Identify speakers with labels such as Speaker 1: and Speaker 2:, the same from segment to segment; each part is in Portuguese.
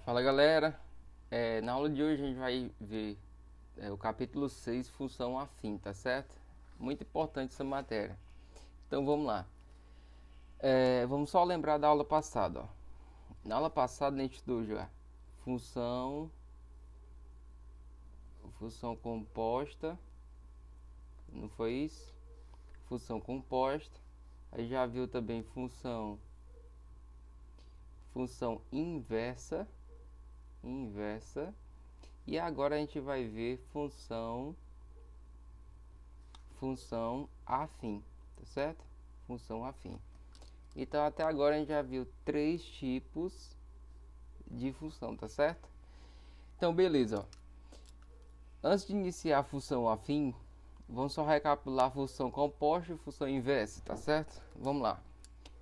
Speaker 1: Fala galera, na aula de hoje a gente vai ver o capítulo 6, função afim, tá certo? Muito importante essa matéria. Então vamos lá. Vamos só lembrar da aula passada. Ó. Na aula passada a gente estudou já função, função composta, não foi isso? Função composta. Aí já viu também função inversa. E agora a gente vai ver função afim, tá certo? Função afim. Então até agora a gente já viu três tipos de função, tá certo? Então beleza, ó. Antes de iniciar a função afim, vamos só recapitular a função composta e função inversa, tá certo? Vamos lá.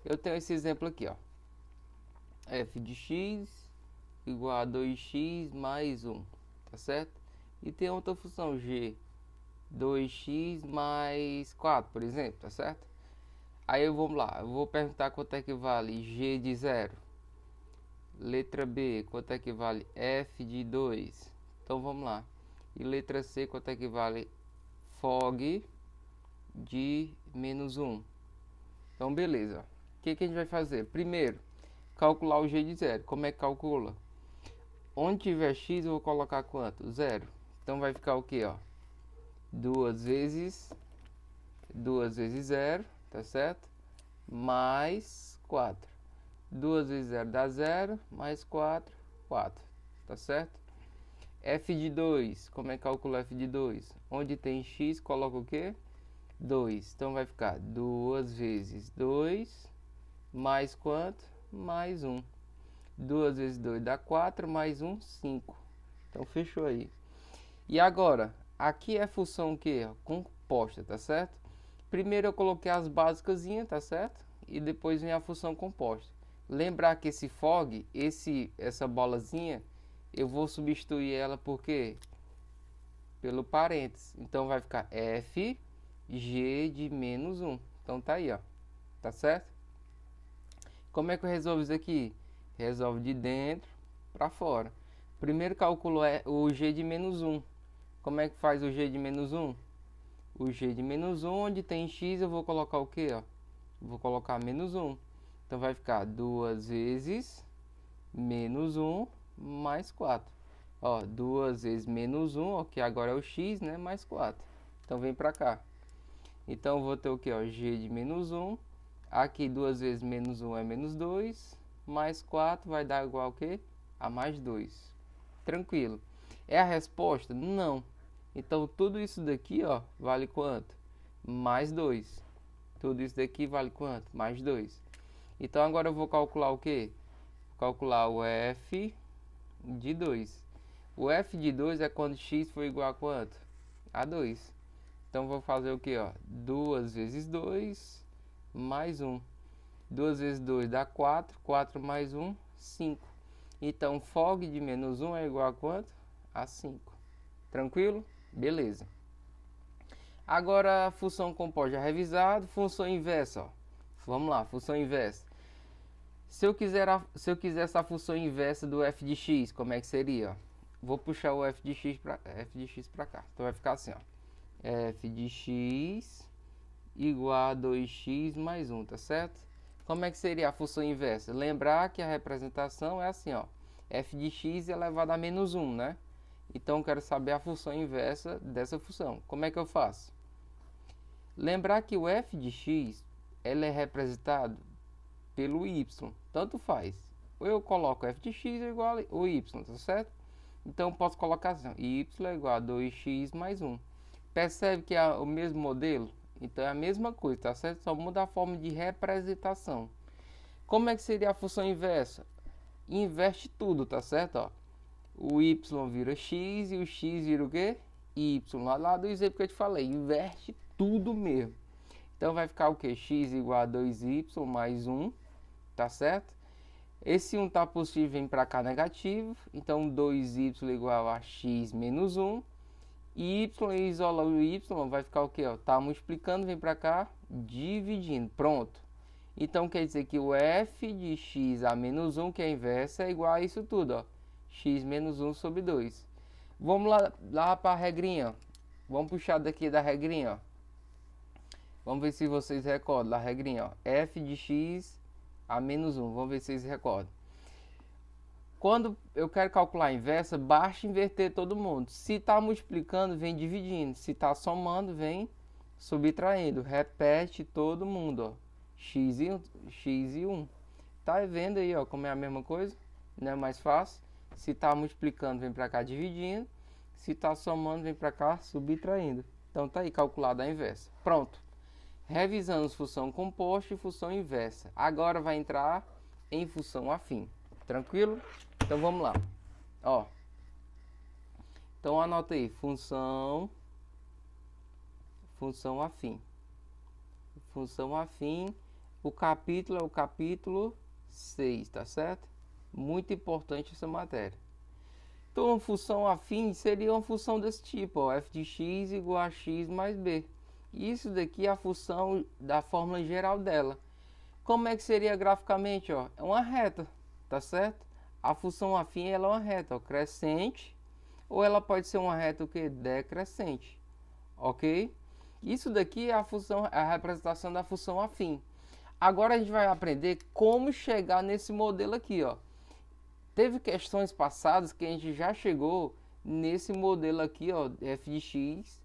Speaker 1: Eu tenho esse exemplo aqui, ó. F de x igual a 2x mais 1, tá certo? E tem outra função g, 2x mais 4, por exemplo, tá certo? Aí vamos lá, eu vou perguntar quanto é que vale g de 0. Letra B, quanto é que vale f de 2? Então vamos lá. E letra C, quanto é que vale fog de menos 1? Então beleza. O que a gente vai fazer? Primeiro, calcular o g de 0. Como é que calcula? Onde tiver x eu vou colocar quanto? 0. Então vai ficar o que, ó? 2 vezes 0, tá certo? Mais 4. 2 vezes 0 dá 0, mais 4, 4, tá certo? F de 2, como é que calcula f de 2? Onde tem x, coloca o quê? 2. Então vai ficar 2 vezes 2, mais quanto? Mais 1. 2 vezes 2 dá 4, mais 1, 5. Então fechou aí. E agora, aqui é função o quê? Composta, tá certo? Primeiro eu coloquei as básicasinhas, tá certo? E depois vem a função composta. Lembrar que esse fog, essa bolazinha, eu vou substituir ela por quê? Pelo parênteses. Então vai ficar f g de menos 1. Então tá aí, ó. Tá certo? Como é que eu resolvo isso aqui? Resolve de dentro para fora. Primeiro calculo o g de menos 1. Como é que faz o g de menos 1? O g de menos 1, onde tem x, eu vou colocar o quê? Ó? Vou colocar menos 1. Então vai ficar 2 vezes menos 1 mais 4. Ó, 2 vezes menos 1, ó, que agora é o x, né? Mais 4. Então vem pra cá. Então eu vou ter o que? Ó, g de menos 1. Aqui 2 vezes menos 1 é menos 2. Mais 4 vai dar igual a quê? A mais 2. Tranquilo. É a resposta? Não. Então tudo isso daqui, ó, vale quanto? Mais 2. Tudo isso daqui vale quanto? Mais 2. Então agora eu vou calcular o quê? Calcular o f de 2. O f de 2 é quando x for igual a quanto? A 2. Então vou fazer o quê, ó? 2 vezes 2 mais 1. 2 vezes 2 dá 4. 4 mais 1, 5. Então fog de menos 1 é igual a quanto? A 5. Tranquilo? Beleza. Agora a função composta já revisado. Função inversa, ó. Vamos lá, função inversa. Se eu quiser essa função inversa do f de x, como é que seria? Vou puxar o f de x para cá. Então vai ficar assim, ó. F de x igual a 2x mais 1, tá certo? Como é que seria a função inversa? Lembrar que a representação é assim, ó. F de x elevado a menos 1, né? Então eu quero saber a função inversa dessa função. Como é que eu faço? Lembrar que o f de x ele é representado pelo y, tanto faz. Ou eu coloco f de x igual ao y, tá certo? Então eu posso colocar assim, y é igual a 2x mais 1. Percebe que é o mesmo modelo? Então é a mesma coisa, tá certo? Só muda a forma de representação. Como é que seria a função inversa? Inverte tudo, tá certo? Ó, o y vira x e o x vira o quê? Y. Lá do exemplo que eu te falei, inverte tudo mesmo. Então vai ficar o que? X igual a 2y mais 1, tá certo? Esse 1 tá positivo, vem para cá negativo. Então 2y igual a x menos 1. E y isola o y, vai ficar o que? Tá multiplicando, vem para cá, dividindo. Pronto. Então quer dizer que o f de x a menos 1, que é a inversa, é igual a isso tudo, ó. x menos 1 sobre 2. Vamos lá para a regrinha. Vamos puxar daqui da regrinha. Ó. Vamos ver se vocês recordam da regrinha. Ó. F de x a menos 1. Vamos ver se vocês recordam. Quando eu quero calcular a inversa, basta inverter todo mundo. Se está multiplicando, vem dividindo. Se está somando, vem subtraindo. Repete todo mundo. Ó. X e 1. Tá vendo aí, ó, como é a mesma coisa? Não é mais fácil? Se está multiplicando, vem para cá dividindo. Se está somando, vem para cá subtraindo. Então tá aí calculada a inversa. Pronto. Revisamos função composta e função inversa. Agora vai entrar em função afim. Tranquilo? Então vamos lá. Ó. Então anota aí, função afim. Função afim, o capítulo é o capítulo 6, tá certo? Muito importante essa matéria. Então, uma função afim seria uma função desse tipo, ó, f de x igual a x mais b. Isso daqui é a função da fórmula geral dela. Como é que seria graficamente, ó? É uma reta, tá certo? A função afim ela é uma reta, ó, crescente, ou ela pode ser uma reta o que decrescente, ok? Isso daqui é a representação da função afim. Agora a gente vai aprender como chegar nesse modelo aqui, ó. Teve questões passadas que a gente já chegou nesse modelo aqui, ó, f de x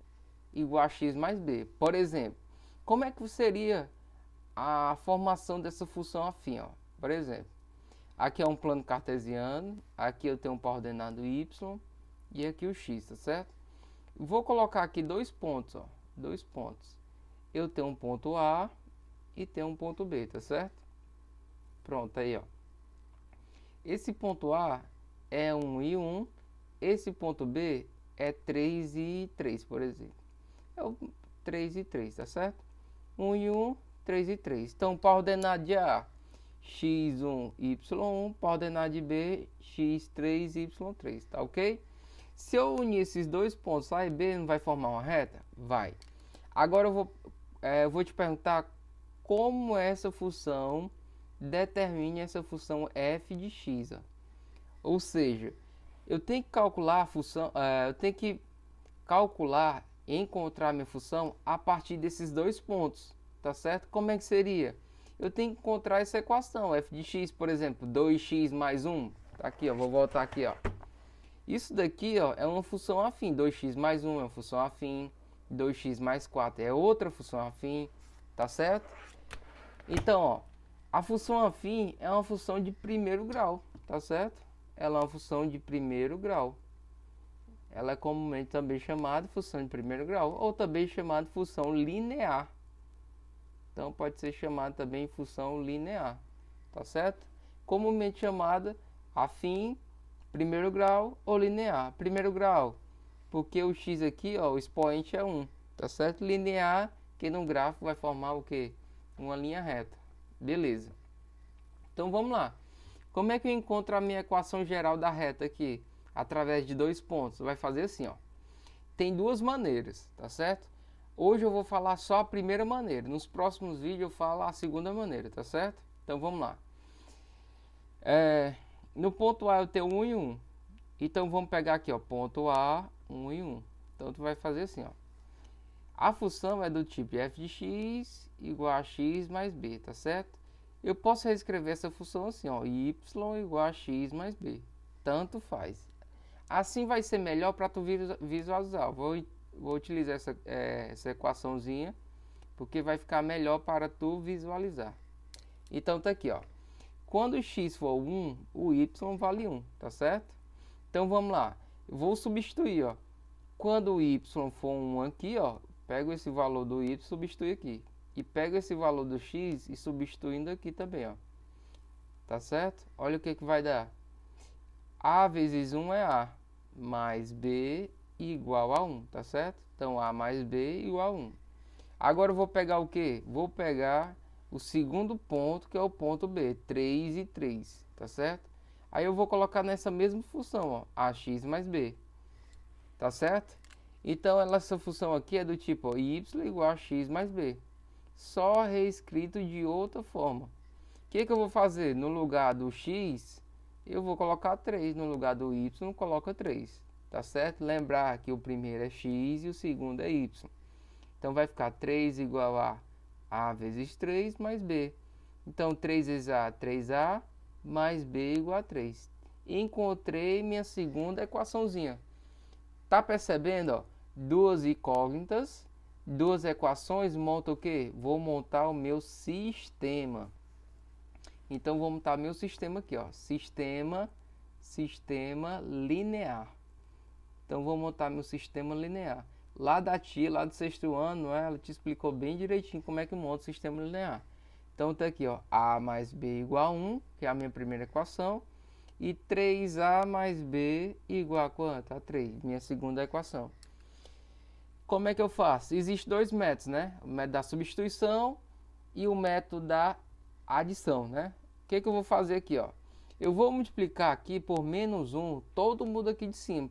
Speaker 1: igual a x mais b. Por exemplo, como é que seria a formação dessa função afim, ó? Por exemplo, aqui é um plano cartesiano, aqui eu tenho um coordenado y e aqui o x, tá certo? Vou colocar aqui dois pontos, ó, dois pontos. Eu tenho um ponto A e tenho um ponto B, tá certo? Pronto, aí, ó. Esse ponto A é 1 e 1, esse ponto B é 3 e 3, por exemplo. É o 3 e 3, tá certo? 1 e 1, 3 e 3. Então, para ordenar de A, x1, y1, para ordenar de B, x3, y3, tá ok? Se eu unir esses dois pontos A e B, não vai formar uma reta? Vai. Agora eu vou te perguntar como essa função determine essa função f de x. Ó. Ou seja, eu tenho que calcular a função, encontrar minha função a partir desses dois pontos, tá certo? Como é que seria? Eu tenho que encontrar essa equação, f de x, por exemplo, 2x mais 1, tá aqui, ó, vou voltar aqui, ó. Isso daqui, ó, é uma função afim, 2x mais 1 é uma função afim, 2x mais 4 é outra função afim, tá certo? Então, ó, a função afim é uma função de primeiro grau, tá certo? Ela é uma função de primeiro grau. Ela é comumente também chamada função de primeiro grau, ou também chamada função linear. Então, pode ser chamada também função linear, tá certo? Comumente chamada afim, primeiro grau ou linear. Primeiro grau, porque o x aqui, ó, o expoente é 1, tá certo? Linear, que no gráfico vai formar o quê? Uma linha reta. Beleza. Então vamos lá. Como é que eu encontro a minha equação geral da reta aqui? Através de dois pontos. Vai fazer assim, ó. Tem duas maneiras, tá certo? Hoje eu vou falar só a primeira maneira. Nos próximos vídeos eu falo a segunda maneira, tá certo? Então vamos lá. No ponto A eu tenho 1 e 1. Então vamos pegar aqui, ó, ponto A, 1 e 1. Então tu vai fazer assim, ó. A função é do tipo f de x igual a x mais b, tá certo? Eu posso reescrever essa função assim, ó, y igual a x mais b. Tanto faz. Assim vai ser melhor para tu visualizar. Vou utilizar essa equaçãozinha, porque vai ficar melhor para tu visualizar. Então tá aqui, ó. Quando x for 1, o y vale 1, tá certo? Então vamos lá. Eu vou substituir, ó. Quando o y for 1 aqui, ó, pego esse valor do y e substitui aqui. E pego esse valor do x e substituindo aqui também, ó. Tá certo? Olha o que vai dar. A vezes 1 é A, mais B igual a 1, tá certo? Então, A mais B igual a 1. Agora eu vou pegar o quê? Vou pegar o segundo ponto, que é o ponto B, 3 e 3, tá certo? Aí eu vou colocar nessa mesma função, ó, AX mais B, tá certo? Então, essa função aqui é do tipo ó, y igual a x mais b. Só reescrito de outra forma. O que eu vou fazer? No lugar do x, eu vou colocar 3 no lugar do y, coloca 3, tá certo? Lembrar que o primeiro é x e o segundo é y. Então vai ficar 3 igual a vezes 3 mais b. Então 3 vezes a, 3a, mais b igual a 3. Encontrei minha segunda equaçãozinha. Tá percebendo, ó? Duas incógnitas, duas equações, monta o quê? Vou montar o meu sistema. Então vou montar meu sistema aqui, ó. Sistema linear. Então vou montar meu sistema linear. Lá da tia, lá do 6º ano, ela te explicou bem direitinho como é que monta o sistema linear. Então tá aqui, ó, a mais b igual a 1, que é a minha primeira equação, e 3a mais b igual a quanto? A 3, minha segunda equação. Como é que eu faço? Existem dois métodos, né? O método da substituição e o método da adição, né? O que eu vou fazer aqui, ó? Eu vou multiplicar aqui por menos 1 todo mundo aqui de cima.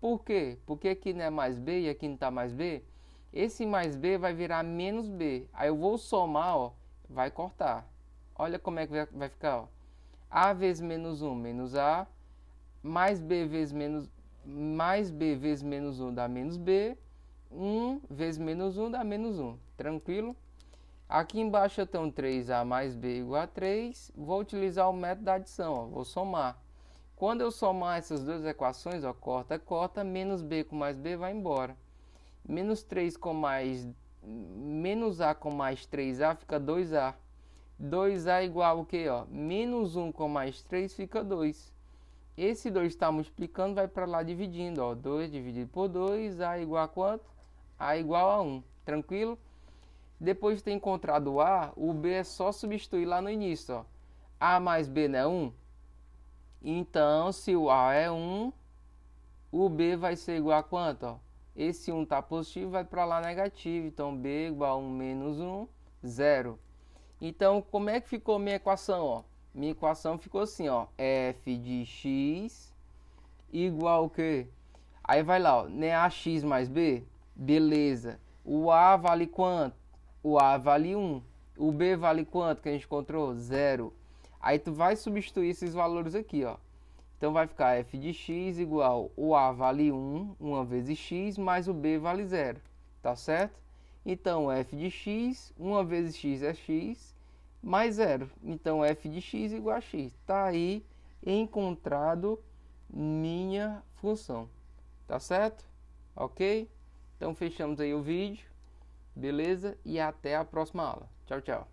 Speaker 1: Por quê? Porque aqui não é mais b e aqui não está mais b. Esse mais b vai virar menos b. Aí eu vou somar, ó, vai cortar. Olha como é que vai ficar, ó. A vezes menos 1, menos a, mais b vezes menos 1 dá menos b, 1 vezes menos 1 dá menos 1. Tranquilo? Aqui embaixo eu tenho 3a mais b igual a 3. Vou utilizar o método da adição, ó, vou somar. Quando eu somar essas duas equações, ó, corta, corta, menos b com mais b vai embora. Menos 3 com mais, menos a com mais 3a fica 2a. 2a igual o que, ó? Menos 1 com mais 3 fica 2. Esse 2 está multiplicando, vai para lá dividindo, ó. 2 dividido por 2, a igual a quanto? A igual a 1. Tranquilo? Depois de ter encontrado o a, o b é só substituir lá no início, ó. A mais b não é 1? Então, se o a é 1, o b vai ser igual a quanto, ó? Esse 1 está positivo, vai para lá negativo. Então, b igual a 1 menos 1, 0. Então, como é que ficou minha equação, ó? Minha equação ficou assim, ó. F de x igual o quê? Aí vai lá, ó. Né, ax mais b? Beleza. O a vale quanto? O a vale 1. O b vale quanto que a gente encontrou? 0. Aí tu vai substituir esses valores aqui, ó. Então vai ficar f de x igual o a vale 1, 1 vezes x, mais o b vale 0. Tá certo? Então f de x, 1 vezes x é x, mais 0. Então f de x igual a x. Tá aí encontrado minha função. Tá certo? Ok? Então fechamos aí o vídeo. Beleza? E até a próxima aula. Tchau, tchau.